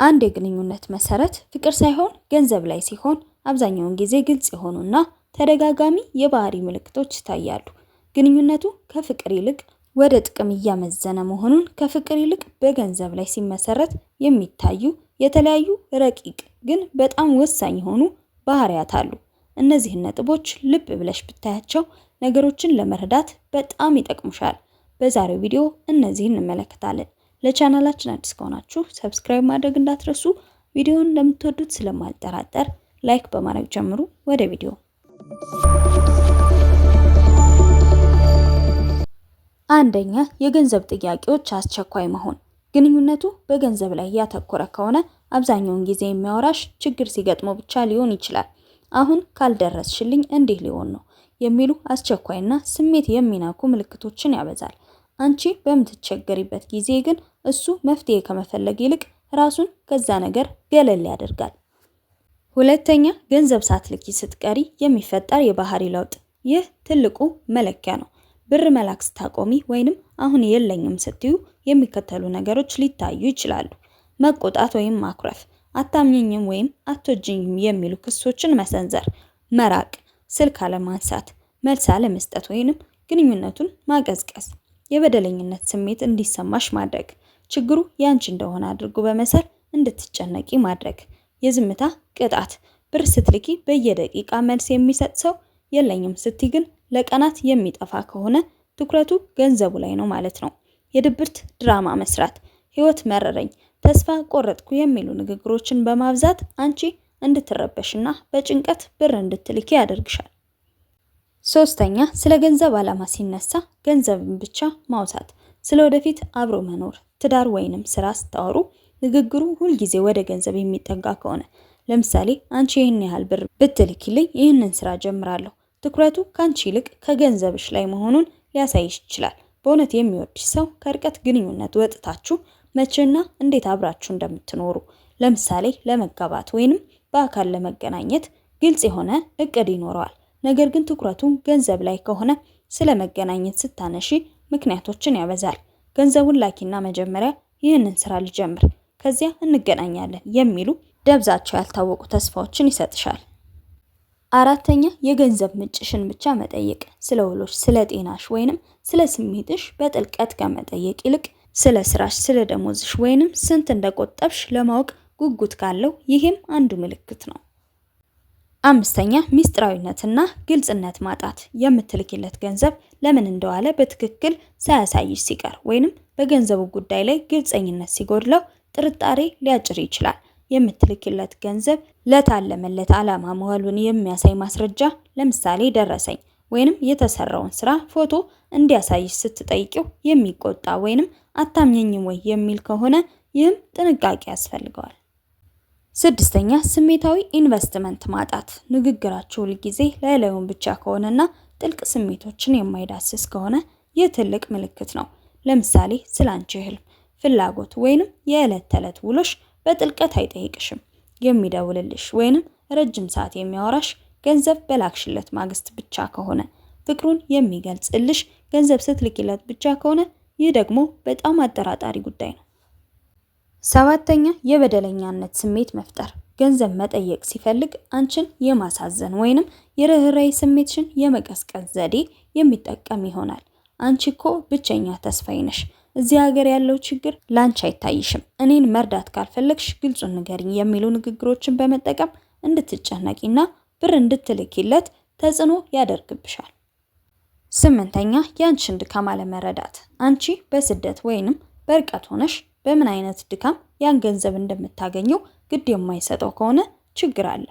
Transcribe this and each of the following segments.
አንድ የግንኙነት መሰረት ፍቅር ሳይሆን ገንዘብ ላይ ሲሆን አብዛኛውን ጊዜ ግልጽ የሆኑና ተደጋጋሚ የባህሪ ምልክቶች ይታያሉ። ግንኙነቱ ከፍቅር ይልቅ ወደ ጥቅም እያመዘነ መሆኑን ከፍቅር ይልቅ በገንዘብ ላይ ሲመሰረት የሚታዩ የተለያዩ ረቂቅ ግን በጣም ወሳኝ የሆኑ ባህሪያት አሉ። እነዚህን ነጥቦች ልብ ብለሽ ብታያቸው ነገሮችን ለመረዳት በጣም ይጠቅሙሻል። በዛሬው ቪዲዮ እነዚህን እንመለከታለን። ለቻናላችን አዲስ ከሆናችሁ ሰብስክራይብ ማድረግ እንዳትረሱ። ቪዲዮውን እንደምትወዱት ስለማልጠራጠር ላይክ በማድረግ ጀምሩ። ወደ ቪዲዮ። አንደኛ፣ የገንዘብ ጥያቄዎች አስቸኳይ መሆን። ግንኙነቱ በገንዘብ ላይ ያተኮረ ከሆነ አብዛኛውን ጊዜ የሚያወራሽ ችግር ሲገጥመው ብቻ ሊሆን ይችላል። አሁን ካልደረስሽልኝ እንዲህ ሊሆን ነው የሚሉ አስቸኳይና ስሜት የሚናኩ ምልክቶችን ያበዛል። አንቺ በምትቸገሪበት ጊዜ ግን እሱ መፍትሄ ከመፈለግ ይልቅ ራሱን ከዛ ነገር ገለል ያደርጋል። ሁለተኛ፣ ገንዘብ ሳትልኪ ስትቀሪ የሚፈጠር የባህሪ ለውጥ። ይህ ትልቁ መለኪያ ነው። ብር መላክ ስታቆሚ ወይንም አሁን የለኝም ስትዩ የሚከተሉ ነገሮች ሊታዩ ይችላሉ። መቆጣት ወይም ማኩረፍ፣ አታምኚኝም ወይም አትወጂኝም የሚሉ ክሶችን መሰንዘር፣ መራቅ፣ ስልክ አለማንሳት፣ መልስ አለመስጠት ወይንም ግንኙነቱን ማቀዝቀዝ፣ የበደለኝነት ስሜት እንዲሰማሽ ማድረግ፣ ችግሩ ያንቺ እንደሆነ አድርጎ በመሰል እንድትጨነቂ ማድረግ፣ የዝምታ ቅጣት፣ ብር ስትልኪ በየደቂቃ መልስ የሚሰጥ ሰው የለኝም ስትይ ግን ለቀናት የሚጠፋ ከሆነ ትኩረቱ ገንዘቡ ላይ ነው ማለት ነው። የድብርት ድራማ መስራት፣ ህይወት መረረኝ፣ ተስፋ ቆረጥኩ የሚሉ ንግግሮችን በማብዛት አንቺ እንድትረበሽና በጭንቀት ብር እንድትልኪ ያደርግሻል። ሶስተኛ፣ ስለ ገንዘብ ዓላማ ሲነሳ ገንዘብን ብቻ ማውሳት። ስለ ወደፊት አብሮ መኖር፣ ትዳር ወይንም ስራ ስታወሩ ንግግሩ ሁልጊዜ ወደ ገንዘብ የሚጠጋ ከሆነ፣ ለምሳሌ አንቺ ይህን ያህል ብር ብትልኪልኝ ይህንን ስራ ጀምራለሁ፣ ትኩረቱ ካንቺ ይልቅ ከገንዘብሽ ላይ መሆኑን ሊያሳይሽ ይችላል። በእውነት የሚወድሽ ሰው ከርቀት ግንኙነት ወጥታችሁ መቼና እንዴት አብራችሁ እንደምትኖሩ፣ ለምሳሌ ለመጋባት ወይንም በአካል ለመገናኘት ግልጽ የሆነ እቅድ ይኖረዋል። ነገር ግን ትኩረቱ ገንዘብ ላይ ከሆነ ስለ መገናኘት ስታነሺ ምክንያቶችን ያበዛል። ገንዘቡን ላኪና መጀመሪያ ይህንን ስራ ልጀምር ከዚያ እንገናኛለን የሚሉ ደብዛቸው ያልታወቁ ተስፋዎችን ይሰጥሻል። አራተኛ፣ የገንዘብ ምንጭሽን ብቻ መጠየቅ። ስለ ውሎሽ፣ ስለ ጤናሽ ወይንም ስለ ስሜትሽ በጥልቀት ከመጠየቅ ይልቅ ስለ ስራሽ፣ ስለ ደሞዝሽ ወይንም ስንት እንደቆጠብሽ ለማወቅ ጉጉት ካለው ይህም አንዱ ምልክት ነው። አምስተኛ፣ ሚስጥራዊነትና ግልጽነት ማጣት። የምትልኪለት ገንዘብ ለምን እንደዋለ በትክክል ሳያሳይሽ ሲቀር ወይንም በገንዘቡ ጉዳይ ላይ ግልጸኝነት ሲጎድለው ጥርጣሬ ሊያጭር ይችላል። የምትልኪለት ገንዘብ ለታለመለት ዓላማ መዋሉን የሚያሳይ ማስረጃ፣ ለምሳሌ ደረሰኝ ወይንም የተሰራውን ስራ ፎቶ እንዲያሳይሽ ስትጠይቂው የሚቆጣ ወይንም አታምኘኝም ወይ የሚል ከሆነ ይህም ጥንቃቄ ያስፈልገዋል። ስድስተኛ፣ ስሜታዊ ኢንቨስትመንት ማጣት። ንግግራችሁ ሁልጊዜ ላይላዩን ብቻ ከሆነና ጥልቅ ስሜቶችን የማይዳስስ ከሆነ ይህ ትልቅ ምልክት ነው። ለምሳሌ ስላንቺ ህልም፣ ፍላጎት ወይንም የዕለት ተዕለት ውሎሽ በጥልቀት አይጠይቅሽም። የሚደውልልሽ ወይንም ረጅም ሰዓት የሚያወራሽ ገንዘብ በላክሽለት ማግስት ብቻ ከሆነ፣ ፍቅሩን የሚገልጽልሽ ገንዘብ ስትልኪለት ብቻ ከሆነ ይህ ደግሞ በጣም አጠራጣሪ ጉዳይ ነው። ሰባተኛ፣ የበደለኛነት ስሜት መፍጠር። ገንዘብ መጠየቅ ሲፈልግ አንቺን የማሳዘን ወይንም የርህራሄ ስሜትሽን የመቀስቀስ ዘዴ የሚጠቀም ይሆናል። አንቺ እኮ ብቸኛ ተስፋዬ ነሽ፣ እዚህ ሀገር ያለው ችግር ላንቺ አይታይሽም፣ እኔን መርዳት ካልፈለግሽ ግልጹን ንገሪኝ የሚሉ ንግግሮችን በመጠቀም እንድትጨነቂና ብር እንድትልኪለት ተጽዕኖ ያደርግብሻል። ስምንተኛ፣ የአንቺን ድካም አለመረዳት። አንቺ በስደት ወይንም በርቀት ሆነሽ በምን አይነት ድካም ያን ገንዘብ እንደምታገኘው ግድ የማይሰጠው ከሆነ ችግር አለ።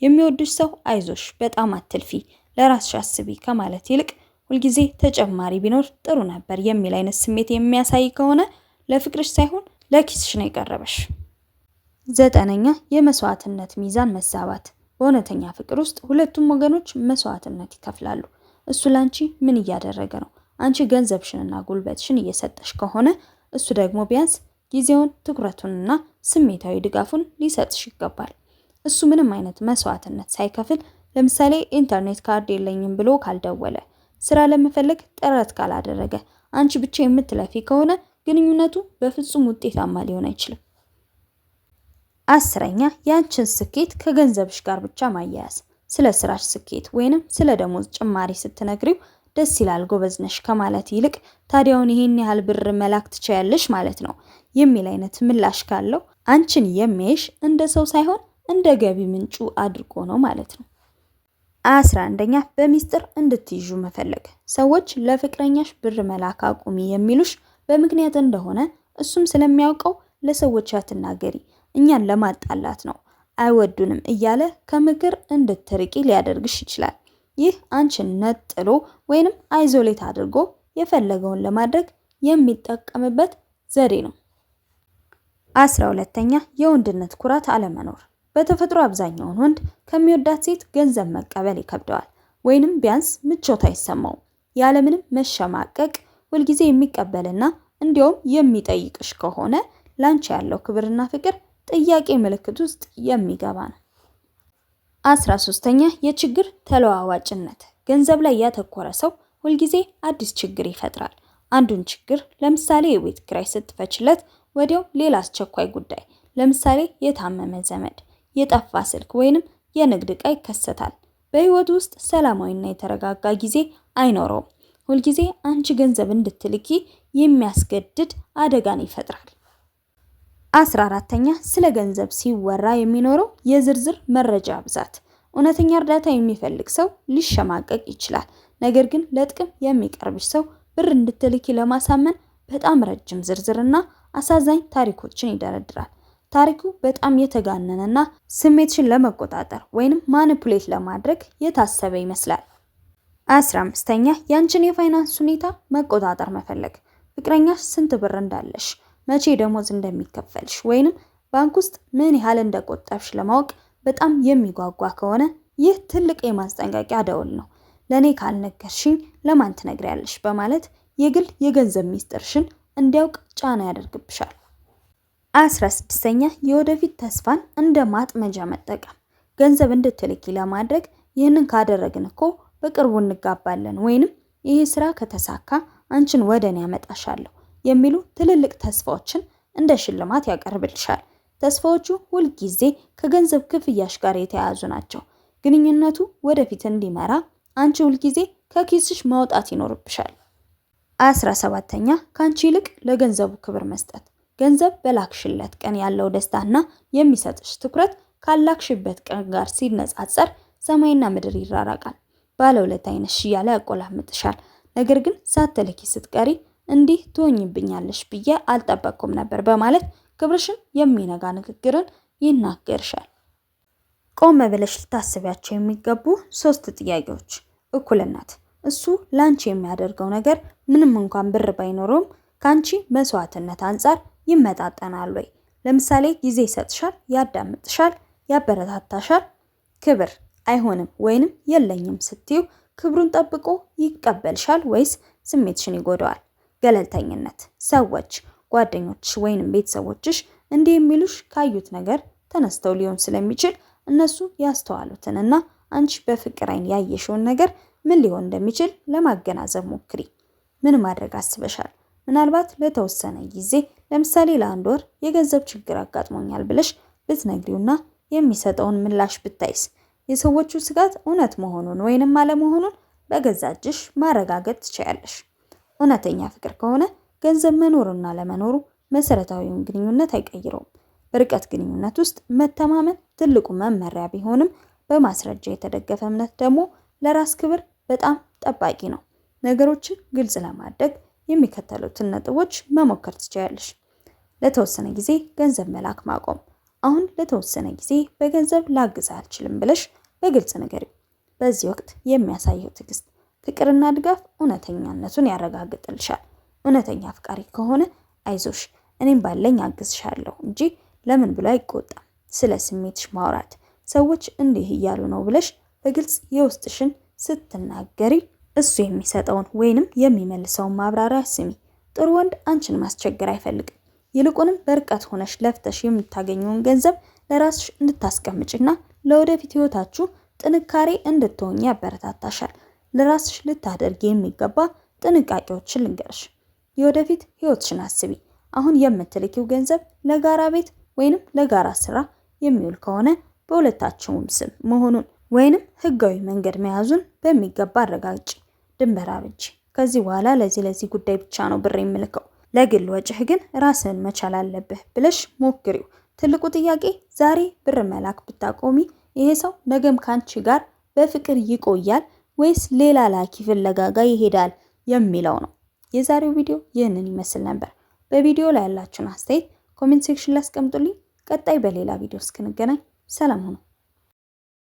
የሚወድሽ ሰው አይዞሽ፣ በጣም አትልፊ፣ ለራስሽ አስቢ ከማለት ይልቅ ሁልጊዜ ተጨማሪ ቢኖር ጥሩ ነበር የሚል አይነት ስሜት የሚያሳይ ከሆነ ለፍቅርሽ ሳይሆን ለኪስሽ ነው የቀረበሽ። ዘጠነኛ፣ የመስዋዕትነት ሚዛን መዛባት። በእውነተኛ ፍቅር ውስጥ ሁለቱም ወገኖች መስዋዕትነት ይከፍላሉ። እሱ ላንቺ ምን እያደረገ ነው? አንቺ ገንዘብሽንና ጉልበትሽን እየሰጠሽ ከሆነ እሱ ደግሞ ቢያንስ ጊዜውን፣ ትኩረቱንና ስሜታዊ ድጋፉን ሊሰጥሽ ይገባል። እሱ ምንም አይነት መስዋዕትነት ሳይከፍል፣ ለምሳሌ ኢንተርኔት ካርድ የለኝም ብሎ ካልደወለ፣ ስራ ለመፈለግ ጥረት ካላደረገ፣ አንቺ ብቻ የምትለፊ ከሆነ ግንኙነቱ በፍጹም ውጤታማ ሊሆን አይችልም። 10ኛ ያንቺን ስኬት ከገንዘብሽ ጋር ብቻ ማያያዝ። ስለ ስራሽ ስኬት ወይንም ስለ ደሞዝ ጭማሪ ስትነግሪው ደስ ይላል ጎበዝ ነሽ ከማለት ይልቅ ታዲያውን ይሄን ያህል ብር መላክ ትችያለሽ ማለት ነው የሚል አይነት ምላሽ ካለው አንቺን የሚያይሽ እንደ ሰው ሳይሆን እንደ ገቢ ምንጩ አድርጎ ነው ማለት ነው። 11ኛ በሚስጥር እንድትይዙ መፈለግ። ሰዎች ለፍቅረኛሽ ብር መላክ አቁሚ የሚሉሽ በምክንያት እንደሆነ እሱም ስለሚያውቀው ለሰዎች አትናገሪ፣ እኛን ለማጣላት ነው፣ አይወዱንም እያለ ከምክር እንድትርቂ ሊያደርግሽ ይችላል። ይህ አንቺን ነጥሎ ወይንም አይዞሌት አድርጎ የፈለገውን ለማድረግ የሚጠቀምበት ዘዴ ነው። 12ኛ የወንድነት ኩራት አለመኖር። በተፈጥሮ አብዛኛውን ወንድ ከሚወዳት ሴት ገንዘብ መቀበል ይከብደዋል ወይንም ቢያንስ ምቾት አይሰማውም። ያለምንም መሸማቀቅ ሁልጊዜ የሚቀበልና እንዲያውም የሚጠይቅሽ ከሆነ ላንቺ ያለው ክብርና ፍቅር ጥያቄ ምልክት ውስጥ የሚገባ ነው። 13ኛ የችግር ተለዋዋጭነት። ገንዘብ ላይ ያተኮረ ሰው ሁልጊዜ አዲስ ችግር ይፈጥራል። አንዱን ችግር ለምሳሌ የቤት ኪራይ ስትፈችለት ወዲያው ሌላ አስቸኳይ ጉዳይ፣ ለምሳሌ የታመመ ዘመድ፣ የጠፋ ስልክ ወይንም የንግድ ዕቃ ይከሰታል። በህይወቱ ውስጥ ሰላማዊና የተረጋጋ ጊዜ አይኖረውም። ሁልጊዜ አንቺ ገንዘብ እንድትልኪ የሚያስገድድ አደጋን ይፈጥራል። 14ኛ ስለ ገንዘብ ሲወራ የሚኖረው የዝርዝር መረጃ ብዛት። እውነተኛ እርዳታ የሚፈልግ ሰው ሊሸማቀቅ ይችላል። ነገር ግን ለጥቅም የሚቀርብሽ ሰው ብር እንድትልኪ ለማሳመን በጣም ረጅም ዝርዝርና አሳዛኝ ታሪኮችን ይደረድራል። ታሪኩ በጣም የተጋነነና ስሜትሽን ለመቆጣጠር ወይንም ማኒፑሌት ለማድረግ የታሰበ ይመስላል። 15ኛ ያንቺን የፋይናንስ ሁኔታ መቆጣጠር መፈለግ። ፍቅረኛሽ ስንት ብር እንዳለሽ፣ መቼ ደሞዝ እንደሚከፈልሽ ወይንም ባንክ ውስጥ ምን ያህል እንደቆጠብሽ ለማወቅ በጣም የሚጓጓ ከሆነ ይህ ትልቅ የማስጠንቀቂያ ደወል ነው። ለኔ ካልነገርሽኝ ለማን ትነግሪያለሽ በማለት የግል የገንዘብ ሚስጥርሽን እንዲያውቅ ጫና ያደርግብሻል። 16ኛ የወደፊት ተስፋን እንደ ማጥመጃ መጠቀም። ገንዘብ እንድትልኪ ለማድረግ ይህንን ካደረግን እኮ በቅርቡ እንጋባለን ወይንም ይህ ስራ ከተሳካ አንቺን ወደኔ ያመጣሻለሁ የሚሉ ትልልቅ ተስፋዎችን እንደ ሽልማት ያቀርብልሻል። ተስፋዎቹ ሁልጊዜ ከገንዘብ ክፍያሽ ጋር የተያያዙ ናቸው። ግንኙነቱ ወደፊት እንዲመራ አንቺ ሁልጊዜ ከኪስሽ ማውጣት ይኖርብሻል። 17ኛ ካንቺ ይልቅ ለገንዘቡ ክብር መስጠት። ገንዘብ በላክሽለት ቀን ያለው ደስታና የሚሰጥሽ ትኩረት ካላክሽበት ቀን ጋር ሲነጻጸር ሰማይና ምድር ይራራቃል። ባለውለታ አይነሽ እያለ ያቆላምጥሻል። ነገር ግን ሳትልኪ ስትቀሪ እንዲህ ትሆኝብኛለሽ ብዬ አልጠበቅኩም ነበር በማለት ክብርሽን የሚነጋ ንግግርን ይናገርሻል። ቆም ብለሽ ልታስቢያቸው የሚገቡ 3 ጥያቄዎች። እኩልነት። እሱ ላንቺ የሚያደርገው ነገር ምንም እንኳን ብር ባይኖረውም ካንቺ መስዋዕትነት አንጻር ይመጣጠናል ወይ? ለምሳሌ ጊዜ ይሰጥሻል፣ ያዳምጥሻል፣ ያበረታታሻል። ክብር። አይሆንም ወይንም የለኝም ስትዩ ክብሩን ጠብቆ ይቀበልሻል ወይስ ስሜትሽን ይጎዳዋል? ገለልተኝነት። ሰዎች፣ ጓደኞችሽ ወይንም ቤተሰቦችሽ እንዲህ የሚሉሽ ካዩት ነገር ተነስተው ሊሆን ስለሚችል እነሱ ያስተዋሉትንና አንቺ በፍቅር አይን ያየሽውን ነገር ምን ሊሆን እንደሚችል ለማገናዘብ ሞክሪ። ምን ማድረግ አስበሻል? ምናልባት ለተወሰነ ጊዜ ለምሳሌ ለ1 ወር የገንዘብ ችግር አጋጥሞኛል ብለሽ ብትነግሪውና የሚሰጠውን ምላሽ ብታይስ? የሰዎቹ ስጋት እውነት መሆኑን ወይንም አለመሆኑን በገዛ እጅሽ ማረጋገጥ ትችያለሽ። እውነተኛ ፍቅር ከሆነ ገንዘብ መኖሩና ለመኖሩ መሰረታዊውን ግንኙነት አይቀይረውም። በርቀት ግንኙነት ውስጥ መተማመን ትልቁ መመሪያ ቢሆንም በማስረጃ የተደገፈ እምነት ደግሞ ለራስ ክብር በጣም ጠባቂ ነው። ነገሮችን ግልጽ ለማድረግ የሚከተሉትን ነጥቦች መሞከር ትችያለሽ። ለተወሰነ ጊዜ ገንዘብ መላክ ማቆም። አሁን ለተወሰነ ጊዜ በገንዘብ ላግዝ አልችልም ብለሽ በግልጽ ንገሪው። በዚህ ወቅት የሚያሳየው ትዕግስት፣ ፍቅርና ድጋፍ እውነተኛነቱን ያረጋግጥልሻል። እውነተኛ አፍቃሪ ከሆነ አይዞሽ እኔም ባለኝ አግዝሻለሁ እንጂ ለምን ብሎ አይቆጣም። ስለ ስሜትሽ ማውራት። ሰዎች እንዲህ እያሉ ነው ብለሽ በግልጽ የውስጥሽን ስትናገሪ እሱ የሚሰጠውን ወይንም የሚመልሰውን ማብራሪያ ስሚ። ጥሩ ወንድ አንቺን ማስቸገር አይፈልግም። ይልቁንም በርቀት ሆነሽ ለፍተሽ የምታገኘውን ገንዘብ ለራስሽ እንድታስቀምጭና ለወደፊት ህይወታችሁ ጥንካሬ እንድትሆኚ ያበረታታሻል። ለራስሽ ልታደርጊ የሚገባ ጥንቃቄዎችን ልንገርሽ። የወደፊት ህይወትሽን አስቢ። አሁን የምትልኪው ገንዘብ ለጋራ ቤት ወይንም ለጋራ ስራ የሚውል ከሆነ በሁለታችሁም ስም መሆኑን ወይንም ህጋዊ መንገድ መያዙን በሚገባ አረጋግጪ። ድንበር አብጂ። ከዚህ በኋላ ለዚህ ጉዳይ ብቻ ነው ብር የምልከው፣ ለግል ወጪህ ግን ራስህን መቻል አለብህ ብለሽ ሞክሪው። ትልቁ ጥያቄ ዛሬ ብር መላክ ብታቆሚ ይሄ ሰው ነገም ካንቺ ጋር በፍቅር ይቆያል ወይስ ሌላ ላኪ ፍለጋ ጋር ይሄዳል የሚለው ነው። የዛሬው ቪዲዮ ይህንን ይመስል ነበር። በቪዲዮ ላይ ያላችሁን አስተያየት ኮሜንት ሴክሽን ላይ አስቀምጡልኝ። ቀጣይ በሌላ ቪዲዮ እስክንገናኝ ሰላም ሁኑ።